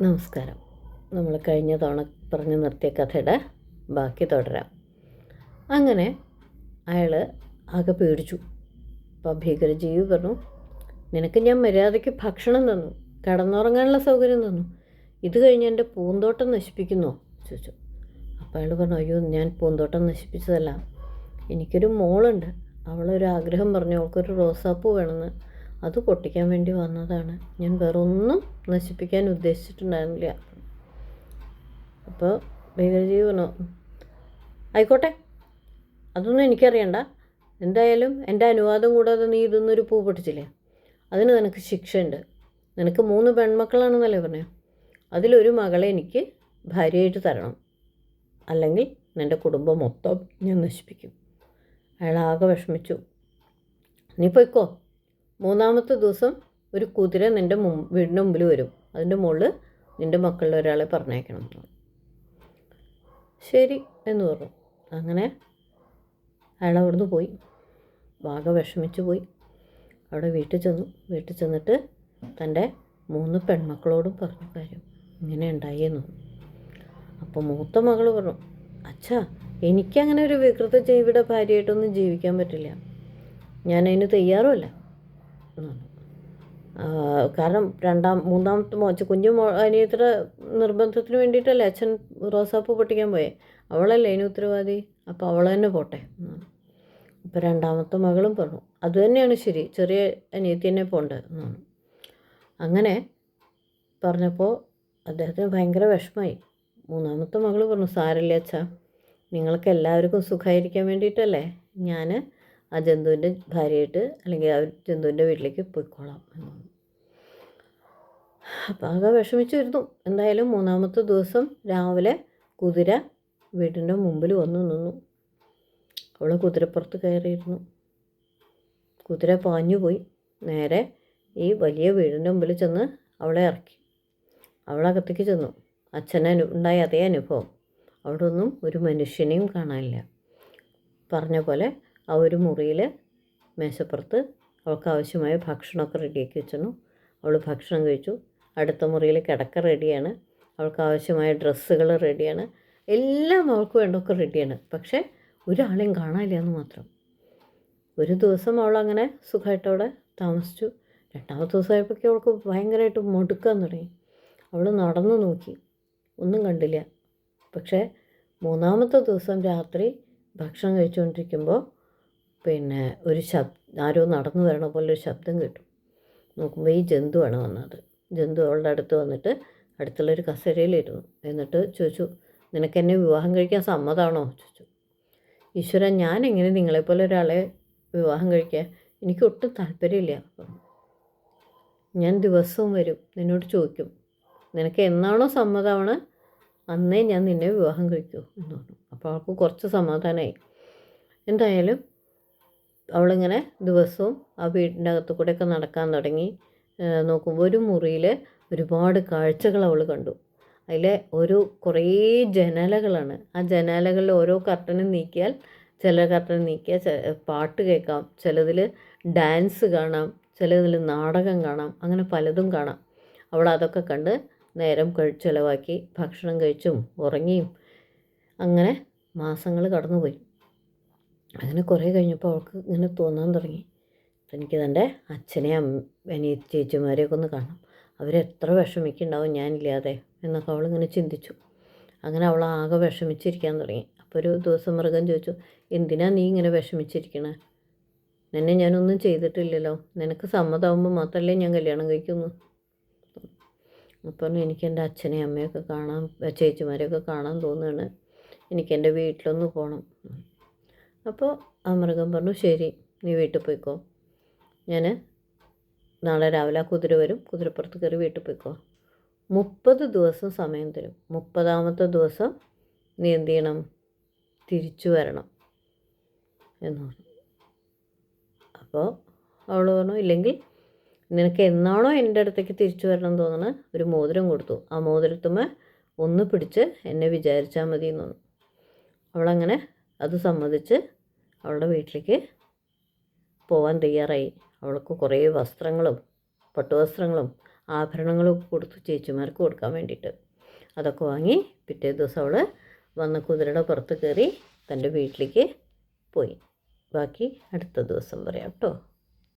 നമസ്കാരം. നമ്മൾ കഴിഞ്ഞ തവണ പറഞ്ഞു നിർത്തിയ കഥയുടെ ബാക്കി തുടരാം. അങ്ങനെ അയാൾ ആകെ പേടിച്ചു. അപ്പോൾ ഭീകരജീവി പറഞ്ഞു, നിനക്ക് ഞാൻ മര്യാദയ്ക്ക് ഭക്ഷണം തന്നു, കിടന്നുറങ്ങാനുള്ള സൗകര്യം തന്നു, ഇത് കഴിഞ്ഞ് എൻ്റെ പൂന്തോട്ടം നശിപ്പിക്കുന്നോ ചോദിച്ചു. അപ്പോൾ അയാൾ പറഞ്ഞു, അയ്യോ ഞാൻ പൂന്തോട്ടം നശിപ്പിച്ചതല്ല, എനിക്കൊരു മോളുണ്ട്, അവളൊരാഗ്രഹം പറഞ്ഞു, അവൾക്കൊരു റോസാപ്പൂ വേണമെന്ന്, അത് പൊട്ടിക്കാൻ വേണ്ടി വന്നതാണ്, ഞാൻ വേറെ ഒന്നും നശിപ്പിക്കാൻ ഉദ്ദേശിച്ചിട്ടുണ്ടായിരുന്നില്ല. അപ്പോൾ ഭീകരജീവി പറഞ്ഞു, ആയിക്കോട്ടെ, അതൊന്നും എനിക്കറിയണ്ട, എന്തായാലും എൻ്റെ അനുവാദം കൂടാതെ നീ ഇതൊന്നൊരു പൂ പൊട്ടിച്ചില്ലേ, അതിന് നിനക്ക് ശിക്ഷയുണ്ട്. നിനക്ക് 3 പെൺമക്കളാണെന്നല്ലേ പറഞ്ഞു, അതിലൊരു മകളെ എനിക്ക് ഭാര്യയായിട്ട് തരണം, അല്ലെങ്കിൽ നിൻ്റെ കുടുംബം മൊത്തം ഞാൻ നശിപ്പിക്കും. അയാൾ ആകെ വിഷമിച്ചു. നീ പോയിക്കോ, 3-ാമത്തെ ദിവസം ഒരു കുതിര നിൻ്റെ വീടിൻ്റെ മുമ്പിൽ വരും, അതിൻ്റെ മുകളിൽ നിൻ്റെ മക്കളിൽ ഒരാളെ പറഞ്ഞേക്കണം. ശരി എന്ന് പറഞ്ഞു. അങ്ങനെ അയാൾ അവിടുന്ന് പോയി, ആകെ വിഷമിച്ച് പോയി. അവിടെ വീട്ടിൽ ചെന്നിട്ട് തൻ്റെ 3 പെൺമക്കളോടും പറഞ്ഞു കാര്യം ഇങ്ങനെ ഉണ്ടായെന്നു. അപ്പോൾ മൂത്ത മകൾ പറഞ്ഞു, അച്ഛാ, എനിക്കങ്ങനെ ഒരു വികൃത ജീവിയുടെ ഭാര്യയായിട്ടൊന്നും ജീവിക്കാൻ പറ്റില്ല, ഞാനതിന് തയ്യാറുമല്ല. കാരണം 3-ാമത്തെ കുഞ്ഞു അനിയത്തിയുടെ നിർബന്ധത്തിന് വേണ്ടിയിട്ടല്ലേ അച്ഛൻ റോസാപ്പൂ പൊട്ടിക്കാൻ പോയേ, അവളല്ലേ അതിന് ഉത്തരവാദി, അപ്പോൾ അവൾ തന്നെ പോട്ടെ. അപ്പോൾ 2-ാമത്തെ മകളും പറഞ്ഞു, അതുതന്നെയാണ് ശരി, ചെറിയ അനിയത്തി തന്നെ പോണ്ടേ എന്നാണ്. അങ്ങനെ പറഞ്ഞപ്പോൾ അദ്ദേഹത്തിന് ഭയങ്കര വിഷമമായി. 3-ാമത്തെ മകൾ പറഞ്ഞു, സാരമില്ല അച്ഛാ, നിങ്ങൾക്ക് എല്ലാവർക്കും സുഖമായിരിക്കാൻ വേണ്ടിയിട്ടല്ലേ ഞാൻ ആ ജന്തുവിൻ്റെ ഭാര്യയായിട്ട് അല്ലെങ്കിൽ ആ ജന്തുവിൻ്റെ വീട്ടിലേക്ക് പോയിക്കോളാം എന്നാണ്. അപ്പം ആകെ വിഷമിച്ചു വരുന്നു. എന്തായാലും 3-ാമത്തെ ദിവസം രാവിലെ കുതിര വീടിൻ്റെ മുമ്പിൽ വന്നു നിന്നു. അവൾ കുതിരപ്പുറത്ത് കയറിയിരുന്നു. കുതിര പാഞ്ഞു പോയി നേരെ ഈ വലിയ വീടിൻ്റെ മുമ്പിൽ ചെന്ന് അവളെ ഇറക്കി. അവളകത്തേക്ക് ചെന്നു. ഉണ്ടായ അതേ അനുഭവം. അവിടെ ഒന്നും ഒരു മനുഷ്യനെയും കാണാനില്ല. പറഞ്ഞ പോലെ ആ ഒരു മുറിയിൽ മേശപ്പുറത്ത് അവൾക്ക് ആവശ്യമായ ഭക്ഷണമൊക്കെ റെഡിയാക്കി വെച്ചിരുന്നു. അവൾ ഭക്ഷണം കഴിച്ചു. അടുത്ത മുറിയിൽ കിടക്ക റെഡിയാണ്, അവൾക്ക് ആവശ്യമായ ഡ്രസ്സുകൾ റെഡിയാണ്, എല്ലാം അവൾക്ക് വേണ്ടതൊക്കെ റെഡിയാണ്. പക്ഷേ ഒരാളെയും കാണാനില്ല എന്ന് മാത്രം. ഒരു ദിവസം അവളങ്ങനെ സുഖമായിട്ട് അവിടെ താമസിച്ചു. 2-ാമത്തെ ദിവസമായപ്പോഴേക്കും അവൾക്ക് ഭയങ്കരമായിട്ട് മടുക്കാൻ തുടങ്ങി. അവൾ നടന്നു നോക്കി, ഒന്നും കണ്ടില്ല. പക്ഷേ 3-ാമത്തെ ദിവസം രാത്രി ഭക്ഷണം കഴിച്ചുകൊണ്ടിരിക്കുമ്പോൾ ഒരു ആരോ നടന്നു വരണ പോലെ ഒരു ശബ്ദം കേട്ടു. നോക്കുമ്പോൾ ഈ ജന്തുവാണ് വന്നത്. ജന്തു അവളുടെ അടുത്ത് വന്നിട്ട് അടുത്തുള്ളൊരു കസേരയിലിരുന്നു. എന്നിട്ട് ചോദിച്ചു, നിനക്കെന്നെ വിവാഹം കഴിക്കാൻ സമ്മതമാണോ ചോദിച്ചു. ഈശ്വര, ഞാൻ എങ്ങനെ നിങ്ങളെപ്പോലെ ഒരാളെ വിവാഹം കഴിക്കാൻ, എനിക്ക് ഒട്ടും താല്പര്യമില്ല. ഞാൻ ദിവസവും വരും, നിന്നോട് ചോദിക്കും, നിനക്ക് എന്നാണോ സമ്മതമാണ് അന്നേ ഞാൻ നിന്നെ വിവാഹം കഴിക്കൂ എന്ന് പറഞ്ഞു. അപ്പോൾ അവൾക്ക് കുറച്ച് സമാധാനമായി. എന്തായാലും അവളിങ്ങനെ ദിവസവും ആ വീടിൻ്റെ അകത്തു കൂടെയൊക്കെ നടക്കാൻ തുടങ്ങി. നോക്കുമ്പോൾ ഒരു മുറിയിൽ ഒരുപാട് കാഴ്ചകൾ അവൾ കണ്ടു. അതിലെ കുറേ ജനാലകളാണ്. ആ ജനാലകളിൽ ഓരോ കർട്ടനും നീക്കിയാൽ ചില കർട്ടൻ നീക്കിയാൽ പാട്ട് കേൾക്കാം, ചിലതിൽ ഡാൻസ് കാണാം, ചിലതിൽ നാടകം കാണാം, അങ്ങനെ പലതും കാണാം. അവൾ അതൊക്കെ കണ്ട് നേരം ചിലവാക്കി ഭക്ഷണം കഴിച്ചും ഉറങ്ങിയും അങ്ങനെ മാസങ്ങൾ കടന്നുപോയി. അങ്ങനെ കുറേ കഴിഞ്ഞപ്പോൾ അവൾക്ക് ഇങ്ങനെ തോന്നാൻ തുടങ്ങി, എനിക്ക് തൻ്റെ അച്ഛനെയും ചേച്ചിമാരെയൊക്കെ ഒന്ന് കാണണം, അവരെത്ര വിഷമിക്കുന്നുണ്ടാവും ഞാനില്ലാതെ എന്നൊക്കെ അവളിങ്ങനെ ചിന്തിച്ചു. അങ്ങനെ അവൾ ആകെ വിഷമിച്ചിരിക്കാൻ തുടങ്ങി. അപ്പോൾ ഒരു ദിവസം മൃഗം ചോദിച്ചു, എന്തിനാ നീ ഇങ്ങനെ വിഷമിച്ചിരിക്കണേ, നിന്നെ ഞാനൊന്നും ചെയ്തിട്ടില്ലല്ലോ, നിനക്ക് സമ്മതമാകുമ്പോൾ മാത്രമല്ലേ ഞാൻ കല്യാണം കഴിക്കുന്നു. അപ്പം എനിക്ക് എൻ്റെ അച്ഛനെയും അമ്മയൊക്കെ കാണാൻ, ചേച്ചിമാരെയൊക്കെ കാണാൻ തോന്നുകയാണ്, എനിക്കെൻ്റെ വീട്ടിലൊന്ന് പോകണം. അപ്പോൾ ആ മൃഗം പറഞ്ഞു, ശരി, നീ വീട്ടിൽ പോയിക്കോ, ഞാൻ നാളെ രാവിലെ ആ കുതിര വരും, കുതിരപ്പുറത്ത് കയറി വീട്ടിൽ പോയിക്കോ, 30 ദിവസം സമയം തരും, 30-ാമത്തെ ദിവസം നീ എന്ത് ചെയ്യണം, തിരിച്ചു വരണം എന്ന് പറഞ്ഞു. അപ്പോൾ അവൾ പറഞ്ഞു, ഇല്ലെങ്കിൽ നിനക്ക് എന്നാണോ എൻ്റെ അടുത്തേക്ക് തിരിച്ചു വരണം എന്ന് തോന്നണ ഒരു മോതിരം കൊടുത്തു, ആ മോതിരത്തുമ്മേ ഒന്ന് പിടിച്ച് എന്നെ വിചാരിച്ചാൽ മതി എന്ന് പറഞ്ഞു. അവളങ്ങനെ അത് സമ്മതിച്ച് അവളുടെ വീട്ടിലേക്ക് പോകാൻ തയ്യാറായി. അവൾക്ക് കുറേ വസ്ത്രങ്ങളും പട്ടുവസ്ത്രങ്ങളും ആഭരണങ്ങളൊക്കെ കൊടുത്തു ചേച്ചിമാർക്ക് കൊടുക്കാൻ വേണ്ടിയിട്ട്. അതൊക്കെ വാങ്ങി പിറ്റേ ദിവസം അവൾ വന്ന് കുതിരയുടെ പുറത്ത് കയറി തൻ്റെ വീട്ടിലേക്ക് പോയി. ബാക്കി അടുത്ത ദിവസം പറയാം കേട്ടോ.